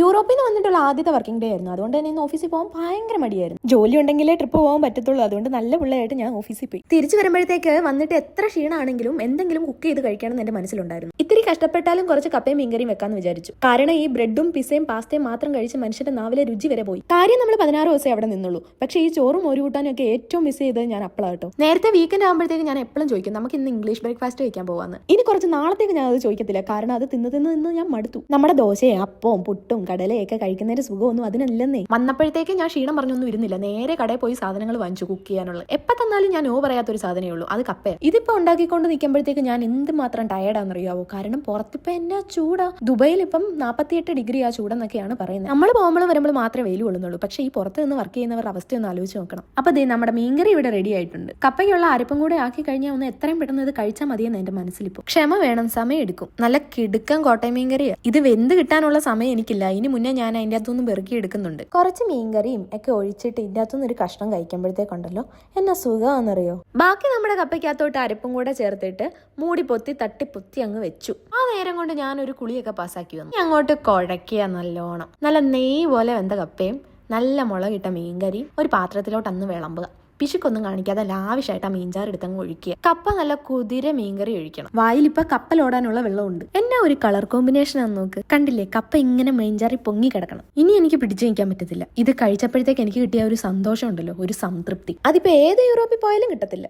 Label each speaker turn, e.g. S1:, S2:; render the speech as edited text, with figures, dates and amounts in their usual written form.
S1: യൂറോപ്പിൽ നിന്ന് വന്നിട്ടുള്ള ആദ്യത്തെ വർക്കിംഗ് ഡേ ആയിരുന്നു. അതുകൊണ്ട് തന്നെ ഇന്ന് ഓഫീസിൽ പോകാൻ ഭയങ്കര മടിയായിരുന്നു. ജോലി ഉണ്ടെങ്കിലേ ട്രിപ്പ് പോകാൻ പറ്റത്തുള്ളൂ. അതുകൊണ്ട് നല്ല പിള്ളയായിട്ട് ഞാൻ ഓഫീസിൽ പോയി. തിരിച്ചു വരുമ്പോഴത്തേക്ക് വന്നിട്ട് എത്ര ക്ഷീണമാണെങ്കിലും എന്തെങ്കിലും കുക്ക് ചെയ്ത് കഴിക്കണം എന്ന് എന്റെ മനസ്സിലുണ്ടായിരുന്നു. ഇത്തിരി കഷ്ടപ്പെട്ടാലും കുറച്ച് കപ്പയും മീൻകറിയും വെക്കാന്ന് വിചാരിച്ചു. കാരണം ഈ ബ്രെഡും പിസയും പാസ്തയും മാത്രം കഴിച്ച് മനുഷ്യന്റെ നാവിലെ രുചി വരെ പോയി. കാര്യം നമ്മൾ 16 ദിവസം അവിടെ നിന്നുള്ളൂ. പക്ഷേ ഈ ചോറും ഒരു കൂട്ടാനും ഒക്കെ ഏറ്റവും മിസ് ചെയ്തത് ഞാൻ അപ്പോഴാട്ടോ. നേരത്തെ വീക്കെൻഡ് ആകുമ്പോഴത്തേക്ക് ഞാൻ എപ്പോഴും ചോദിക്കും നമുക്ക് ഇന്ന് ഇംഗ്ലീഷ് ബ്രേക്ക്ഫാസ്റ്റ് കഴിക്കാൻ പോകാന്ന്. ഇനി കുറച്ച് നാളത്തേക്ക് ഞാൻ അത് ചോദിക്കത്തില്ല. കാരണം അത് തിന്ന് ഞാൻ മടുത്തു. നമ്മുടെ ദോശയും അപ്പവും പുട്ടും കടലയൊക്കെ കഴിക്കുന്നതിന്റെ സുഖമൊന്നും അതിനല്ലെന്നേ. വന്നപ്പോഴത്തേക്ക് ഞാൻ ക്ഷീണം പറഞ്ഞൊന്നും ഇരുന്നില്ല. നേരെ കടയിൽ പോയി സാധനങ്ങൾ വാങ്ങിച്ചു കുക്ക് ചെയ്യാനുള്ള. എപ്പോൾ തന്നാലും ഞാൻ പറയാത്തൊരു സാധനമേ ഉള്ളൂ, അത് കപ്പ. ഇതിപ്പോ ഉണ്ടാക്കിക്കൊണ്ട് നിൽക്കുമ്പോഴത്തേക്ക് ഞാൻ എന്തുമാത്രം ടയർഡാണെന്നറിയാവോ. കാരണം പുറത്തിപ്പോ എന്നാ ചൂടാ. ദുബൈയിൽ ഇപ്പം 48 ഡിഗ്രി ആ ചൂടെന്നൊക്കെയാണ് പറയുന്നത്. നമ്മൾ പോകുമ്പോഴും വരുമ്പോൾ മാത്രമേ വെയിൽ കൊള്ളുന്നുള്ളൂ. പക്ഷേ ഈ പുറത്ത് നിന്ന് വർക്ക് ചെയ്യുന്നവരുടെ അവസ്ഥ ഒന്ന് ആലോചിച്ച് നോക്കണം. അപ്പൊ ദേ നമ്മുടെ മീൻകറി ഇവിടെ റെഡി ആയിട്ടുണ്ട്. കപ്പയ്ക്കുള്ള അരപ്പും കൂടെ ആക്കി കഴിഞ്ഞാൽ ഒന്ന് എത്രയും പെട്ടെന്ന് ഇത് കഴിച്ചാൽ മതിയെന്ന് എന്റെ മനസ്സിലിപ്പോ. ക്ഷമ വേണം, സമയം എടുക്കും. നല്ല കിടുക്കൻ കോട്ടയം മീൻകറിയാ. ഇത് വെന്ത് കിട്ടാനുള്ള സമയം എനിക്കില്ല. ഇനി മുന്നേ ഞാൻ അതിൻ്റെ അകത്തുനിന്ന് പെറുക്കി എടുക്കുന്നുണ്ട്. കുറച്ച് മീൻകറിയും ഒക്കെ ഒഴിച്ചിട്ട് ഇതിൻ്റെ അകത്തുനിന്ന് ഒരു കഷ്ണം കഴിക്കുമ്പോഴത്തേക്കുണ്ടല്ലോ എന്നാ സുഖമാണെന്നറിയോ. ബാക്കി നമ്മുടെ കപ്പയ്ക്കകത്തോട്ട് അരപ്പും കൂടെ ചേർത്തിട്ട് മൂടി പൊത്തി തട്ടി പൊത്തി അങ്ങ് വെച്ചു. ആ നേരം കൊണ്ട് ഞാനൊരു കുളിയൊക്കെ പാസ്സാക്കി വന്നു. അങ്ങോട്ട് കുഴക്കുക നല്ലോണം. നല്ല നെയ്യ് പോലെ വെന്ത കപ്പയും നല്ല മുളകിട്ട മീൻകറിയും ഒരു പാത്രത്തിലോട്ട് അന്ന് വിളമ്പുക. പിശുക്കൊന്നും കാണിക്കാതെ ലാവിഷായിട്ട് ആ മീൻചാറ് എടുത്തങ്ങ് ഒഴിക്കുക. കപ്പ നല്ല കുതിര മീൻകറി ഒഴിക്കണം. വായിലിപ്പോ കപ്പലോടാനുള്ള വെള്ളമുണ്ട്. എന്നാ ഒരു കളർ കോമ്പിനേഷൻ ആണെന്ന് നോക്ക്. കണ്ടില്ലേ, കപ്പ ഇങ്ങനെ മീൻചാറി പൊങ്ങി കിടക്കണം. ഇനി എനിക്ക് പിടിച്ചു നിൽക്കാൻ പറ്റത്തില്ല. ഇത് കഴിച്ചപ്പോഴത്തേക്ക് എനിക്ക് കിട്ടിയ ഒരു സന്തോഷം ഉണ്ടല്ലോ, ഒരു സംതൃപ്തി. അതിപ്പോ ഏത് യൂറോപ്പിൽ പോയാലും കിട്ടത്തില്ല.